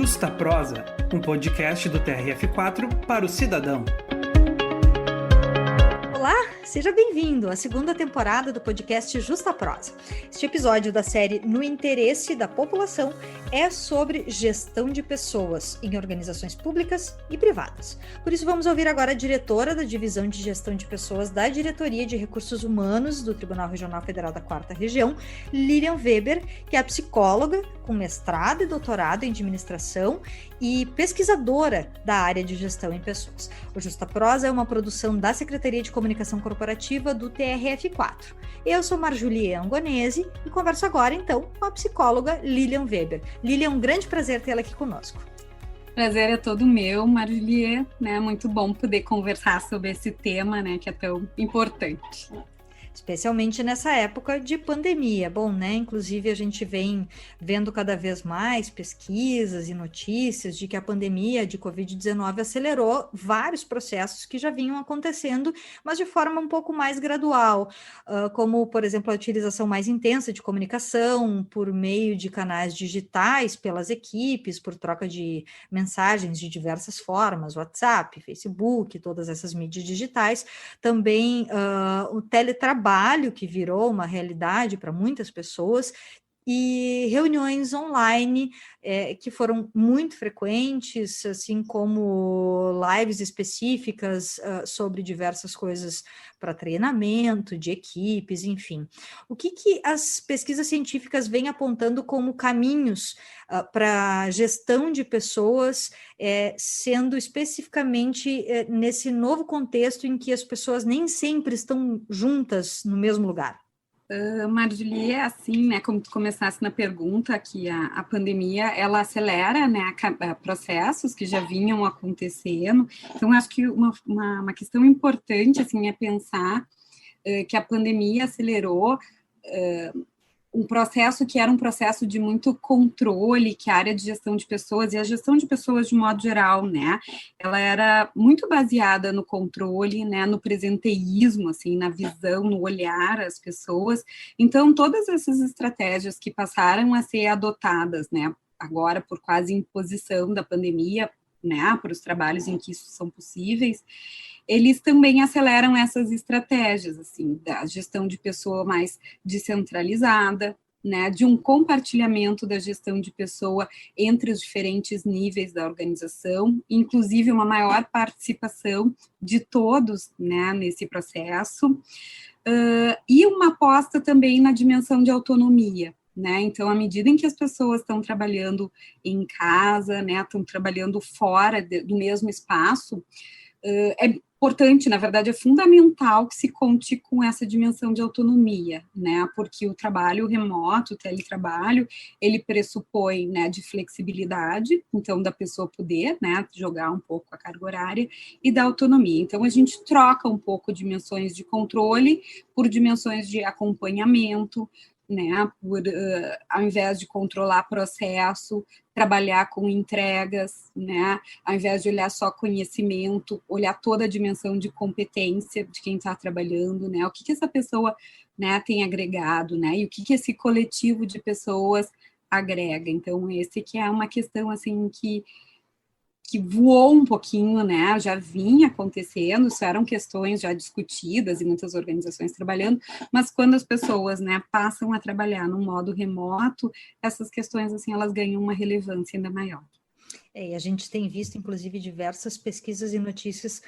Justa Prosa, um podcast do TRF4 para o cidadão. Olá, seja bem-vindo à segunda temporada do podcast Justa Prosa. Este episódio da série No Interesse da População é sobre gestão de pessoas em organizações públicas e privadas. Por isso, vamos ouvir agora a diretora da Divisão de Gestão de Pessoas da Diretoria de Recursos Humanos do Tribunal Regional Federal da 4ª Região, Lilian Weber, que é psicóloga com mestrado e doutorado em administração e pesquisadora da área de gestão em pessoas. O Justa Prosa é uma produção da Secretaria de Comunicação Corporativa do TRF4. Eu sou Marjulie Angonese e converso agora, então, com a psicóloga Lilian Weber. Lilian, um grande prazer tê-la aqui conosco. Prazer é todo meu, Marjulie, né? Muito bom poder conversar sobre esse tema, né, que é tão importante. Especialmente nessa época de pandemia. Bom, né? Inclusive, a gente vem vendo cada vez mais pesquisas e notícias de que a pandemia de Covid-19 acelerou vários processos que já vinham acontecendo, mas de forma um pouco mais gradual, como, por exemplo, a utilização mais intensa de comunicação por meio de canais digitais pelas equipes, por troca de mensagens de diversas formas, WhatsApp, Facebook, todas essas mídias digitais. Também o teletrabalho, que virou uma realidade para muitas pessoas, e reuniões online que foram muito frequentes, assim como lives específicas sobre diversas coisas para treinamento de equipes, enfim. O que as pesquisas científicas vêm apontando como caminhos para gestão de pessoas, sendo especificamente nesse novo contexto em que as pessoas nem sempre estão juntas no mesmo lugar? Marjulie, é assim, né, como tu começasse na pergunta, que a pandemia, ela acelera, né, processos que já vinham acontecendo. Então, acho que uma questão importante, assim, é pensar que a pandemia acelerou um processo que era um processo de muito controle, que a área de gestão de pessoas, e a gestão de pessoas de modo geral, né, ela era muito baseada no controle, né, no presenteísmo, assim, na visão, no olhar às pessoas. Então, todas essas estratégias que passaram a ser adotadas, né, agora por quase imposição da pandemia, né, por os trabalhos em que isso são possíveis, eles também aceleram essas estratégias, assim, da gestão de pessoa mais descentralizada, né, de um compartilhamento da gestão de pessoa entre os diferentes níveis da organização, inclusive uma maior participação de todos, né, nesse processo, e uma aposta também na dimensão de autonomia, né? Então, à medida em que as pessoas estão trabalhando em casa, né, estão trabalhando fora do mesmo espaço, é importante, na verdade, é fundamental que se conte com essa dimensão de autonomia, né, porque o trabalho remoto, o teletrabalho, ele pressupõe, né, de flexibilidade, então, da pessoa poder, né, jogar um pouco a carga horária, e da autonomia. Então, a gente troca um pouco dimensões de controle por dimensões de acompanhamento, né, ao invés de controlar processo, trabalhar com entregas, né, ao invés de olhar só conhecimento, olhar toda a dimensão de competência de quem está trabalhando, né, o que essa pessoa, né, tem agregado, né, e o que esse coletivo de pessoas agrega. Então, esse que é uma questão, assim, que voou um pouquinho, né, já vinha acontecendo, isso eram questões já discutidas e muitas organizações trabalhando, mas quando as pessoas, né, passam a trabalhar no modo remoto, essas questões, assim, elas ganham uma relevância ainda maior. E a gente tem visto, inclusive, diversas pesquisas e notícias,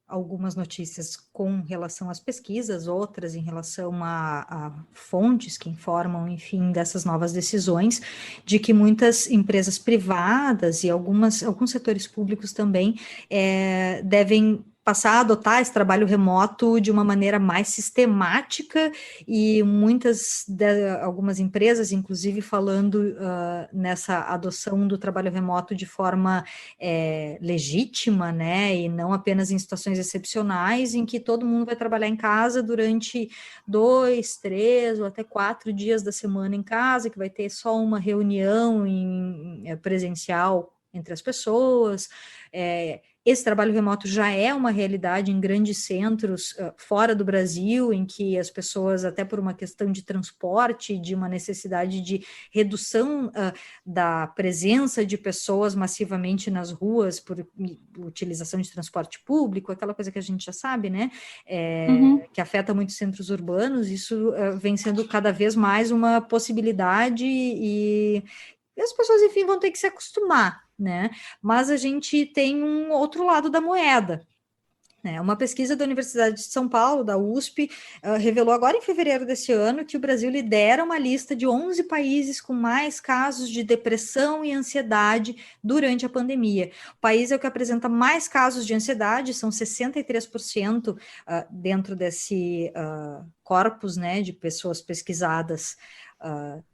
algumas notícias com relação às pesquisas, outras em relação a fontes que informam, enfim, dessas novas decisões, de que muitas empresas privadas e alguns setores públicos também devem passar a adotar esse trabalho remoto de uma maneira mais sistemática, e algumas empresas, inclusive, falando nessa adoção do trabalho remoto de forma legítima, né, e não apenas em situações excepcionais, em que todo mundo vai trabalhar em casa durante 2, 3 ou até 4 dias da semana em casa, que vai ter só uma reunião presencial entre as pessoas, esse trabalho remoto já é uma realidade em grandes centros fora do Brasil, em que as pessoas, até por uma questão de transporte, de uma necessidade de redução da presença de pessoas massivamente nas ruas por utilização de transporte público, aquela coisa que a gente já sabe, né? Que afeta muitos centros urbanos, isso vem sendo cada vez mais uma possibilidade e as pessoas, enfim, vão ter que se acostumar, né? Mas a gente tem um outro lado da moeda. Uma pesquisa da Universidade de São Paulo, da USP, revelou agora em fevereiro desse ano que o Brasil lidera uma lista de 11 países com mais casos de depressão e ansiedade durante a pandemia. O país é o que apresenta mais casos de ansiedade, são 63% dentro desse corpus, né, de pessoas pesquisadas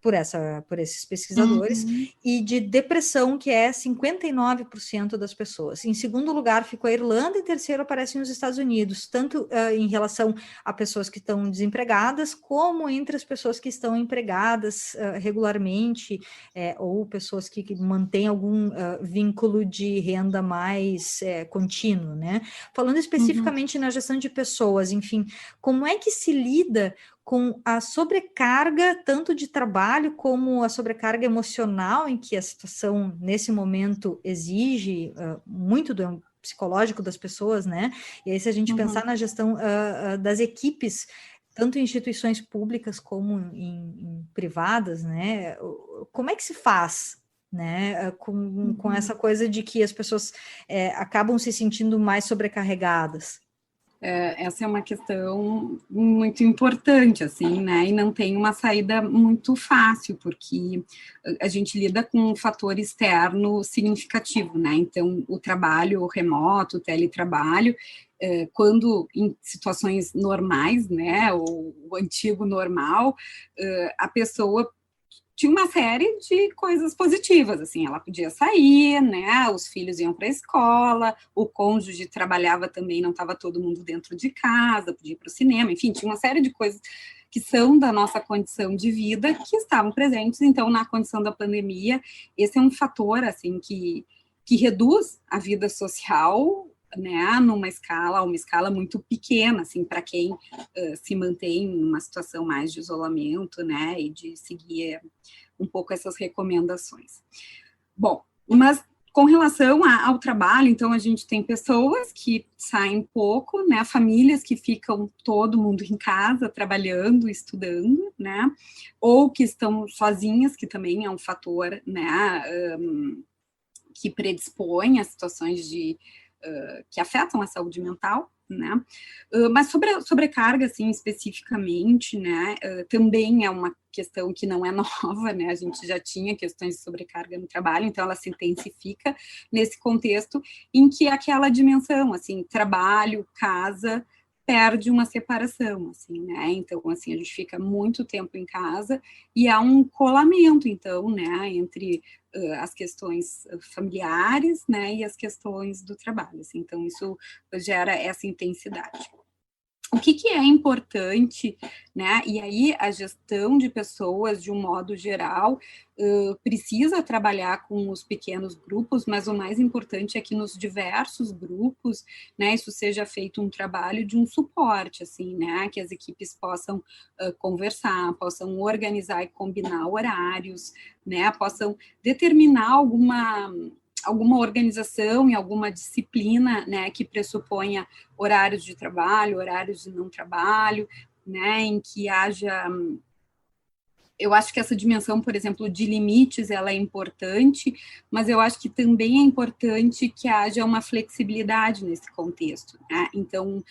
por esses pesquisadores, e de depressão, que é 59% das pessoas. Em segundo lugar ficou a Irlanda, e em terceiro aparecem os Estados Unidos, tanto em relação a pessoas que estão desempregadas, como entre as pessoas que estão empregadas regularmente, ou pessoas que mantêm algum vínculo de renda mais contínuo, né? Falando especificamente na gestão de pessoas, enfim, como é que se lida com a sobrecarga, tanto de trabalho como a sobrecarga emocional, em que a situação, nesse momento, exige muito do psicológico das pessoas, né? E aí, se a gente pensar na gestão das equipes, tanto em instituições públicas como em privadas, né? Como é que se faz, né? Com essa coisa de que as pessoas acabam se sentindo mais sobrecarregadas? Essa é uma questão muito importante, assim, né, e não tem uma saída muito fácil, porque a gente lida com um fator externo significativo, né, então o trabalho remoto, o teletrabalho, quando em situações normais, né, o antigo normal, a pessoa tinha uma série de coisas positivas, assim, ela podia sair, né, os filhos iam para a escola, o cônjuge trabalhava também, não estava todo mundo dentro de casa, podia ir para o cinema, enfim, tinha uma série de coisas que são da nossa condição de vida, que estavam presentes, então, na condição da pandemia, esse é um fator, assim, que reduz a vida social, né, uma escala muito pequena, assim, para quem se mantém em uma situação mais de isolamento, né, e de seguir um pouco essas recomendações. Bom, mas com relação ao trabalho, então a gente tem pessoas que saem pouco, né, famílias que ficam todo mundo em casa, trabalhando, estudando, né, ou que estão sozinhas, que também é um fator, né, que predispõe a situações que afetam a saúde mental, né, mas sobre a sobrecarga, assim, especificamente, né, também é uma questão que não é nova, né, a gente já tinha questões de sobrecarga no trabalho, então ela se intensifica nesse contexto em que aquela dimensão, assim, trabalho, casa, perde uma separação, assim, né, então, assim, a gente fica muito tempo em casa e há um colamento, então, né, entre as questões familiares, né, e as questões do trabalho, assim, então isso gera essa intensidade. O que é importante, né, e aí a gestão de pessoas, de um modo geral, precisa trabalhar com os pequenos grupos, mas o mais importante é que nos diversos grupos, né, isso seja feito um trabalho de um suporte, assim, né, que as equipes possam conversar, possam organizar e combinar horários, né, possam determinar alguma organização e alguma disciplina, né, que pressuponha horários de trabalho, horários de não trabalho, né, em que haja... Eu acho que essa dimensão, por exemplo, de limites, ela é importante, mas eu acho que também é importante que haja uma flexibilidade nesse contexto, né? Então,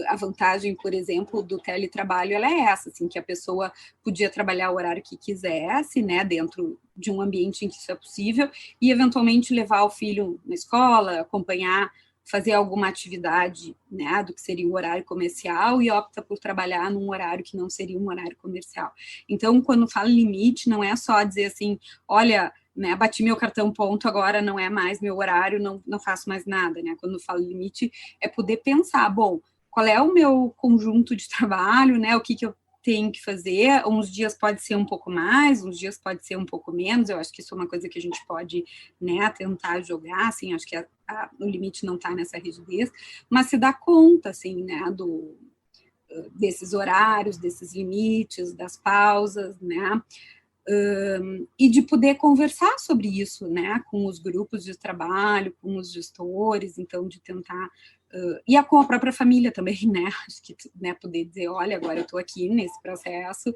a vantagem, por exemplo, do teletrabalho, ela é essa, assim, que a pessoa podia trabalhar o horário que quisesse, né, dentro de um ambiente em que isso é possível, e eventualmente levar o filho na escola, acompanhar, fazer alguma atividade, né, do que seria o horário comercial e opta por trabalhar num horário que não seria um horário comercial. Então, quando fala limite, não é só dizer assim, olha, né, bati meu cartão ponto, agora não é mais meu horário, não faço mais nada, né? Quando falo limite, é poder pensar, bom, qual é o meu conjunto de trabalho, né, o que eu tem que fazer, uns dias pode ser um pouco mais, uns dias pode ser um pouco menos, eu acho que isso é uma coisa que a gente pode, né, tentar jogar, assim, acho que o limite não está nessa rigidez, mas se dá conta, assim, né, desses horários, desses limites, das pausas, né, e de poder conversar sobre isso, né, com os grupos de trabalho, com os gestores, então de tentar, e com a própria família também, né, acho que, né, poder dizer, olha, agora eu estou aqui nesse processo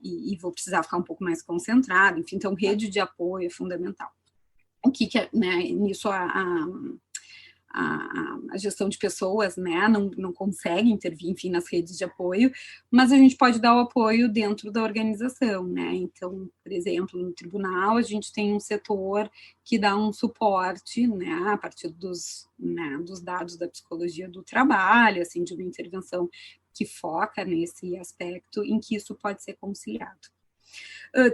e vou precisar ficar um pouco mais concentrado, enfim, então rede de apoio é fundamental. O que é, né, nisso a gestão de pessoas, né, não consegue intervir, enfim, nas redes de apoio, mas a gente pode dar o apoio dentro da organização, né, então, por exemplo, no tribunal, a gente tem um setor que dá um suporte, né, a partir dos dados da psicologia do trabalho, assim, de uma intervenção que foca nesse aspecto em que isso pode ser conciliado.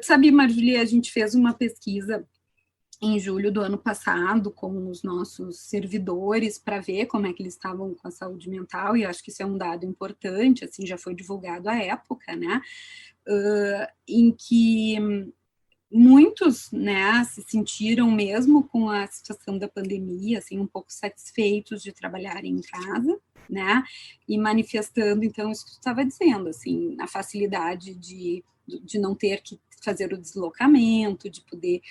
Sabe, Marjorie, a gente fez uma pesquisa em julho do ano passado com os nossos servidores para ver como é que eles estavam com a saúde mental, e acho que isso é um dado importante, assim, já foi divulgado à época, né, em que muitos, né, se sentiram mesmo com a situação da pandemia, assim, um pouco satisfeitos de trabalharem em casa, né, e manifestando, então, isso que tu estava dizendo, assim, a facilidade de não ter que fazer o deslocamento, de poder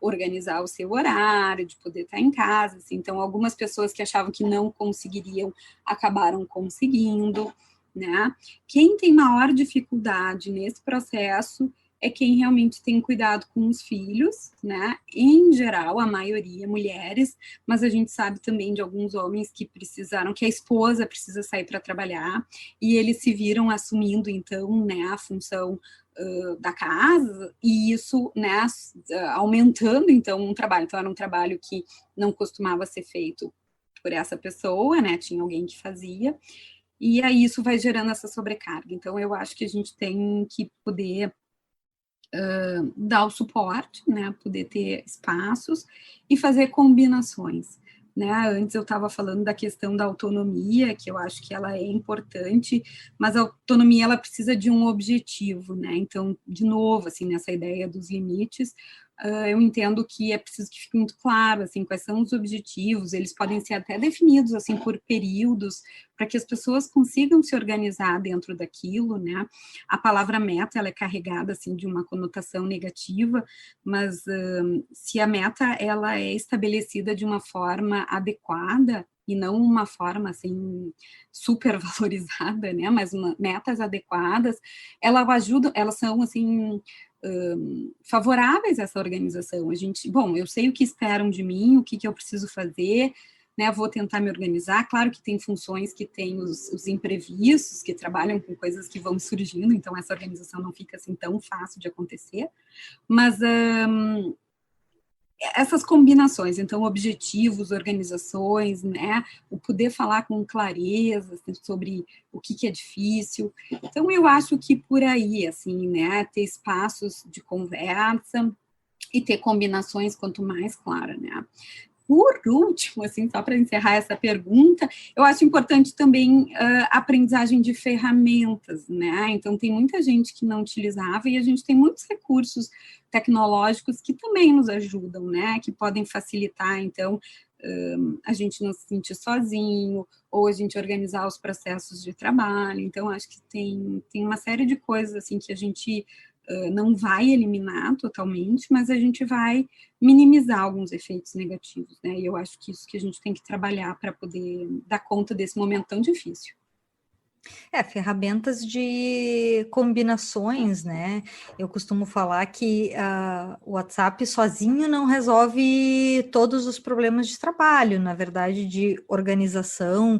organizar o seu horário, de poder estar em casa, assim. Então, algumas pessoas que achavam que não conseguiriam, acabaram conseguindo, né. Quem tem maior dificuldade nesse processo é quem realmente tem cuidado com os filhos, né, em geral, a maioria mulheres, mas a gente sabe também de alguns homens que que a esposa precisa sair para trabalhar, e eles se viram assumindo, então, né, a função da casa, e isso, né, aumentando, então, um trabalho. Então, era um trabalho que não costumava ser feito por essa pessoa, né, tinha alguém que fazia, e aí isso vai gerando essa sobrecarga. Então, eu acho que a gente tem que poder dar o suporte, né, poder ter espaços e fazer combinações, né. Antes eu estava falando da questão da autonomia, que eu acho que ela é importante, mas a autonomia ela precisa de um objetivo, né. Então, de novo, assim, nessa ideia dos limites, eu entendo que é preciso que fique muito claro, assim, quais são os objetivos, eles podem ser até definidos, assim, por períodos, para que as pessoas consigam se organizar dentro daquilo, né. A palavra meta, ela é carregada, assim, de uma conotação negativa, mas se a meta, ela é estabelecida de uma forma adequada, e não uma forma, assim, super valorizada, né, mas metas adequadas, elas são, assim, favoráveis a essa organização. Eu sei o que esperam de mim, o que eu preciso fazer, né, vou tentar me organizar. Claro que tem funções que têm os imprevistos, que trabalham com coisas que vão surgindo, então essa organização não fica assim tão fácil de acontecer, mas essas combinações, então, objetivos, organizações, né, o poder falar com clareza, assim, sobre o que é difícil. Então, eu acho que por aí, assim, né, ter espaços de conversa e ter combinações quanto mais clara, né. Por último, assim, só para encerrar essa pergunta, eu acho importante também a aprendizagem de ferramentas, né? Então, tem muita gente que não utilizava, e a gente tem muitos recursos tecnológicos que também nos ajudam, né? Que podem facilitar, então, a gente não se sentir sozinho, ou a gente organizar os processos de trabalho. Então, acho que tem uma série de coisas, assim, que a gente não vai eliminar totalmente, mas a gente vai minimizar alguns efeitos negativos, né? E eu acho que isso que a gente tem que trabalhar para poder dar conta desse momento tão difícil. Ferramentas de combinações, né? Eu costumo falar que o WhatsApp sozinho não resolve todos os problemas de trabalho, na verdade, de organização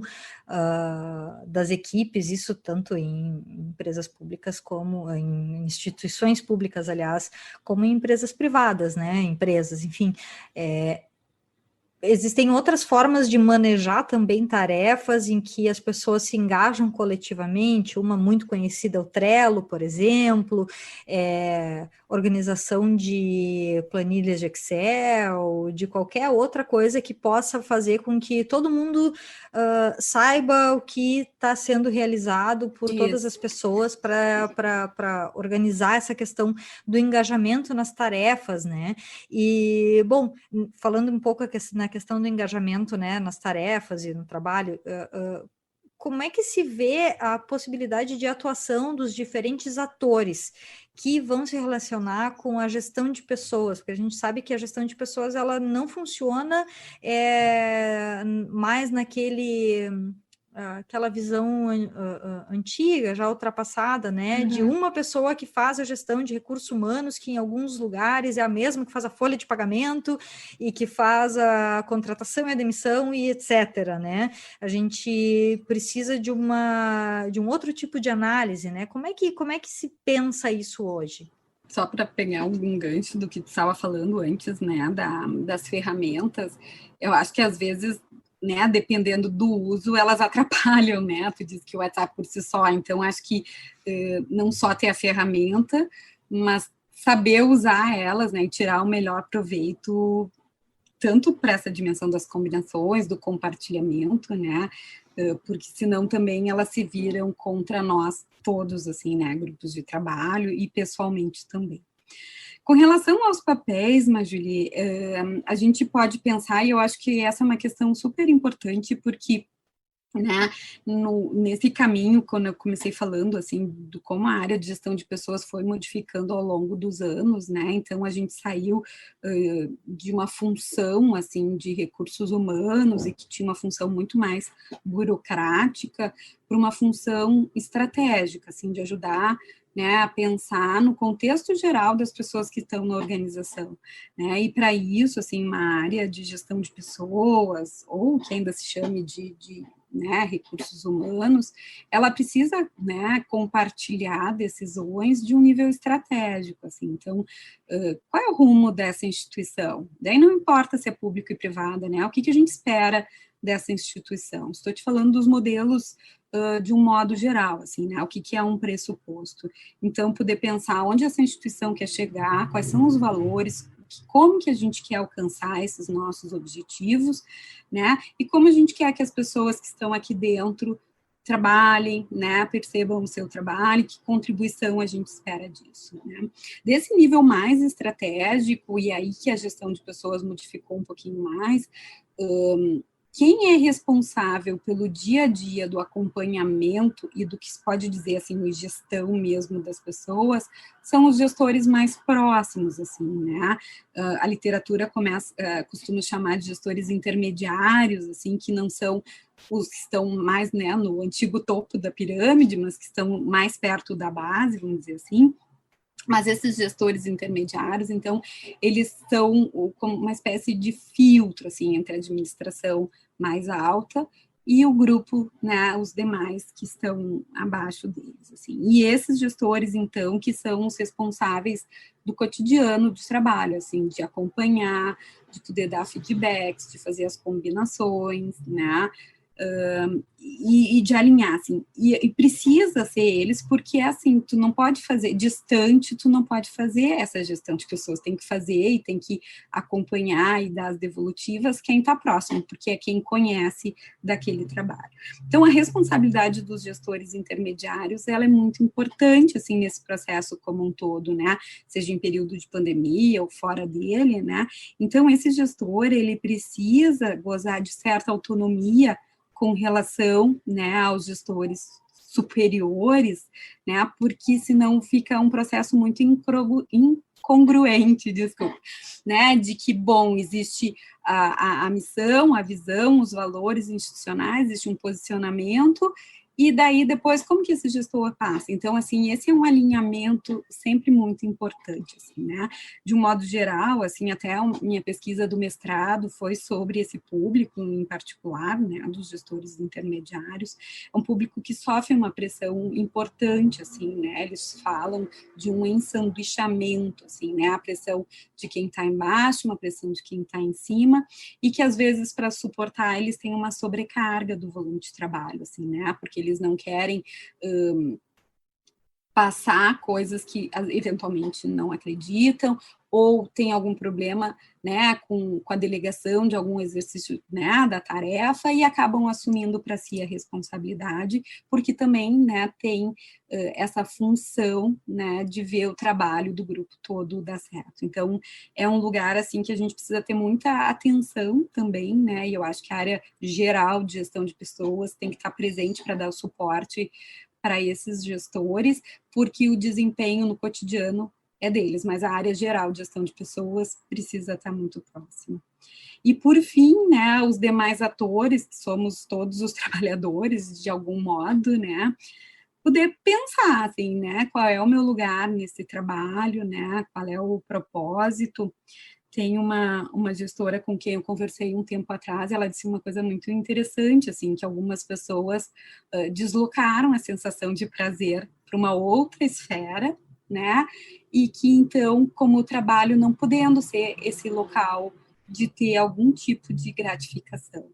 das equipes, isso tanto em empresas públicas como em instituições públicas, aliás, como em empresas privadas, né? Empresas, enfim. existem outras formas de manejar também tarefas em que as pessoas se engajam coletivamente. Uma muito conhecida é o Trello, por exemplo, organização de planilhas de Excel, de qualquer outra coisa que possa fazer com que todo mundo saiba o que está sendo realizado por todas as pessoas para organizar essa questão do engajamento nas tarefas, né? E, bom, falando um pouco na questão do engajamento, né, nas tarefas e no trabalho, como é que se vê a possibilidade de atuação dos diferentes atores que vão se relacionar com a gestão de pessoas? Porque a gente sabe que a gestão de pessoas ela não funciona mais aquela visão antiga, já ultrapassada, né, de uma pessoa que faz a gestão de recursos humanos, que em alguns lugares é a mesma que faz a folha de pagamento e que faz a contratação e a demissão e etc, né? A gente precisa de um outro tipo de análise, né? Como é que se pensa isso hoje? Só para pegar algum gancho do que tu estava falando antes, né, das ferramentas, eu acho que às vezes, né, dependendo do uso, elas atrapalham, né? Tu diz que o WhatsApp por si só, então acho que não só ter a ferramenta, mas saber usar elas, né, e tirar o melhor proveito, tanto para essa dimensão das combinações, do compartilhamento, né, porque senão também elas se viram contra nós todos, assim, né, grupos de trabalho e pessoalmente também. Com relação aos papéis, Marjorie, a gente pode pensar, e eu acho que essa é uma questão super importante, porque, né, nesse caminho, quando eu comecei falando, assim, do como a área de gestão de pessoas foi modificando ao longo dos anos, né, então a gente saiu de uma função, assim, de recursos humanos, e que tinha uma função muito mais burocrática, para uma função estratégica, assim, de ajudar, né, a pensar no contexto geral das pessoas que estão na organização, né, e para isso, assim, uma área de gestão de pessoas, ou que ainda se chame né, recursos humanos, ela precisa, né, compartilhar decisões de um nível estratégico, assim, então, qual é o rumo dessa instituição? Daí não importa se é público e privada, né, o que a gente espera dessa instituição? Estou te falando dos modelos de um modo geral, assim, né, o que é um pressuposto. Então, poder pensar onde essa instituição quer chegar, quais são os valores, como que a gente quer alcançar esses nossos objetivos, né, e como a gente quer que as pessoas que estão aqui dentro trabalhem, né, percebam o seu trabalho, que contribuição a gente espera disso, né. Desse nível mais estratégico, e aí que a gestão de pessoas modificou um pouquinho mais, quem é responsável pelo dia a dia do acompanhamento e do que se pode dizer, assim, de gestão mesmo das pessoas, são os gestores mais próximos, assim, né? A literatura costuma chamar de gestores intermediários, assim, que não são os que estão mais, né, no antigo topo da pirâmide, mas que estão mais perto da base, vamos dizer assim. Mas esses gestores intermediários, então, eles são como uma espécie de filtro, assim, entre a administração mais alta e o grupo, né, os demais que estão abaixo deles, assim. E esses gestores, então, que são os responsáveis do cotidiano de trabalho, assim, de acompanhar, de poder dar feedbacks, de fazer as combinações, né, e de alinhar, assim, e precisa ser eles, porque, assim, tu não pode fazer, distante, tu não pode fazer essa gestão de pessoas, tem que fazer e tem que acompanhar e dar as devolutivas quem está próximo, porque é quem conhece daquele trabalho. Então, a responsabilidade dos gestores intermediários, ela é muito importante, assim, nesse processo como um todo, né, seja em período de pandemia ou fora dele, né, então, esse gestor, ele precisa gozar de certa autonomia com relação, né, aos gestores superiores, né, porque senão fica um processo muito incongruente, desculpa, né, de que, bom, existe a missão, a visão, os valores institucionais, existe um posicionamento, E daí, depois, como que esse gestor passa? Então, assim, esse é um alinhamento sempre muito importante, assim, né? De um modo geral, assim, até a minha pesquisa do mestrado foi sobre esse público em particular, né, dos gestores intermediários. É um público que sofre uma pressão importante, assim, né? Eles falam de um ensanduichamento, assim, né? A pressão de quem está embaixo, uma pressão de quem está em cima, e que, às vezes, para suportar, eles têm uma sobrecarga do volume de trabalho, assim, né? Porque eles não querem passar coisas que eventualmente não acreditam, ou tem algum problema, né, com a delegação de algum exercício, né, da tarefa, e acabam assumindo para si a responsabilidade, porque também, né, tem essa função, né, de ver o trabalho do grupo todo dar certo. Então, é um lugar, assim, que a gente precisa ter muita atenção também, né, e eu acho que a área geral de gestão de pessoas tem que estar presente para dar o suporte para esses gestores, porque o desempenho no cotidiano é deles, mas a área geral de gestão de pessoas precisa estar muito próxima. E, por fim, né, os demais atores, que somos todos os trabalhadores, de algum modo, né, poder pensar, assim, né, qual é o meu lugar nesse trabalho, né, qual é o propósito. Tem uma gestora com quem eu conversei um tempo atrás, ela disse uma coisa muito interessante, assim, que algumas pessoas deslocaram a sensação de prazer para uma outra esfera, né, e que, então, como o trabalho não podendo ser esse local de ter algum tipo de gratificação,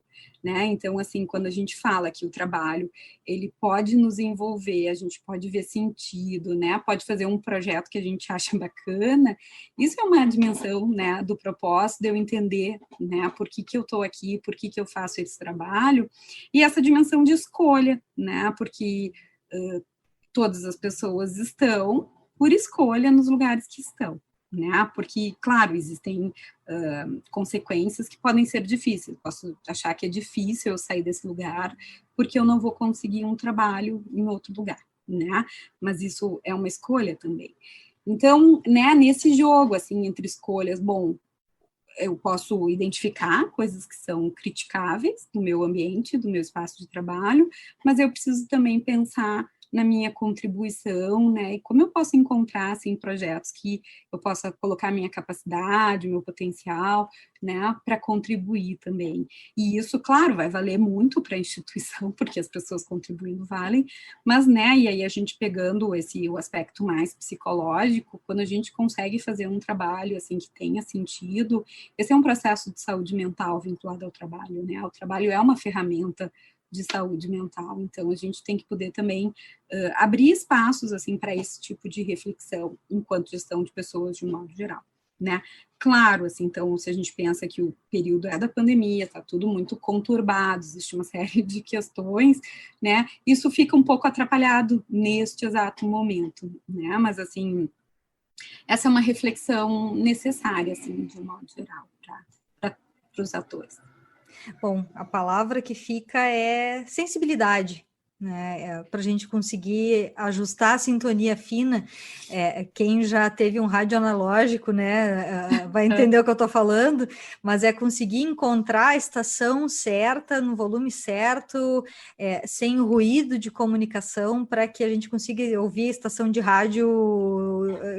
né, então, assim, quando a gente fala que o trabalho, ele pode nos envolver, a gente pode ver sentido, né, pode fazer um projeto que a gente acha bacana, isso é uma dimensão, né, do propósito, de eu entender, né, por que eu estou aqui, por que eu faço esse trabalho, e essa dimensão de escolha, né, porque todas as pessoas estão por escolha nos lugares que estão, né? Porque, claro, existem consequências que podem ser difíceis. Posso achar que é difícil eu sair desse lugar porque eu não vou conseguir um trabalho em outro lugar, né? Mas isso é uma escolha também. Então, né, nesse jogo, assim, entre escolhas, bom, eu posso identificar coisas que são criticáveis do meu ambiente, do meu espaço de trabalho, mas eu preciso também pensar na minha contribuição, né, e como eu posso encontrar, assim, projetos que eu possa colocar minha capacidade, meu potencial, né, para contribuir também. E isso, claro, vai valer muito para a instituição, porque as pessoas contribuindo valem, mas, né, e aí a gente pegando o aspecto mais psicológico, quando a gente consegue fazer um trabalho, assim, que tenha sentido, esse é um processo de saúde mental vinculado ao trabalho, né, o trabalho é uma ferramenta de saúde mental, então a gente tem que poder também abrir espaços, assim, para esse tipo de reflexão, enquanto gestão de pessoas de um modo geral, né? Claro, assim, então, se a gente pensa que o período é da pandemia, está tudo muito conturbado, existe uma série de questões, né? Isso fica um pouco atrapalhado neste exato momento, né? Mas, assim, essa é uma reflexão necessária, assim, de um modo geral, para os atores. Bom, a palavra que fica é sensibilidade, né? Para a gente conseguir ajustar a sintonia fina. Quem já teve um rádio analógico, né, vai entender o que eu estou falando, mas é conseguir encontrar a estação certa, no volume certo, sem ruído de comunicação, para que a gente consiga ouvir a estação de rádio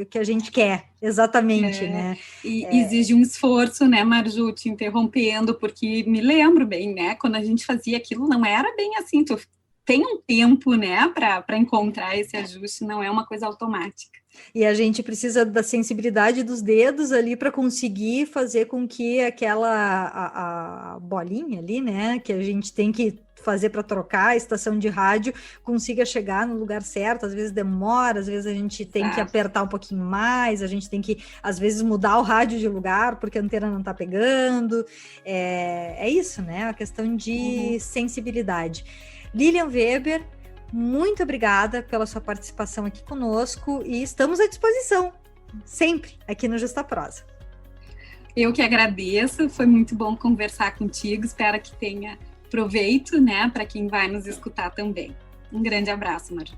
que a gente quer. Exatamente, né? E exige um esforço, né, Marju, te interrompendo, porque me lembro bem, né, quando a gente fazia aquilo, não era bem assim, tu tem um tempo, né, para encontrar esse ajuste, não é uma coisa automática. E a gente precisa da sensibilidade dos dedos ali para conseguir fazer com que a bolinha ali, né, que a gente tem que fazer para trocar a estação de rádio, consiga chegar no lugar certo. Às vezes demora, às vezes a gente tem que apertar um pouquinho mais, a gente tem que, às vezes, mudar o rádio de lugar porque a antena não está pegando. É isso, né? A questão de sensibilidade. Lilian Weber, muito obrigada pela sua participação aqui conosco e estamos à disposição, sempre, aqui no Justa Prosa. Eu que agradeço, foi muito bom conversar contigo, espero que tenha proveito, né, para quem vai nos escutar também. Um grande abraço, Marju.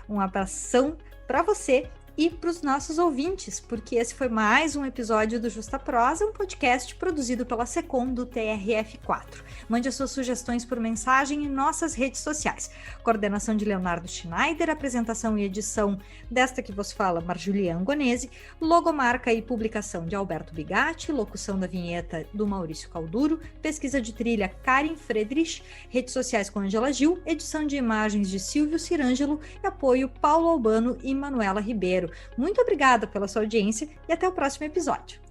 Um abração para você e para os nossos ouvintes, porque esse foi mais um episódio do Justa Prosa, um podcast produzido pela Secom do TRF4. Mande as suas sugestões por mensagem em nossas redes sociais. Coordenação de Leonardo Schneider, apresentação e edição desta que vos fala, Marjulia Angonese, logomarca e publicação de Alberto Bigatti, locução da vinheta do Maurício Calduro, pesquisa de trilha Karin Friedrich, redes sociais com Angela Gil, edição de imagens de Silvio Cirângelo e apoio Paulo Albano e Manuela Ribeiro. Muito obrigada pela sua audiência e até o próximo episódio.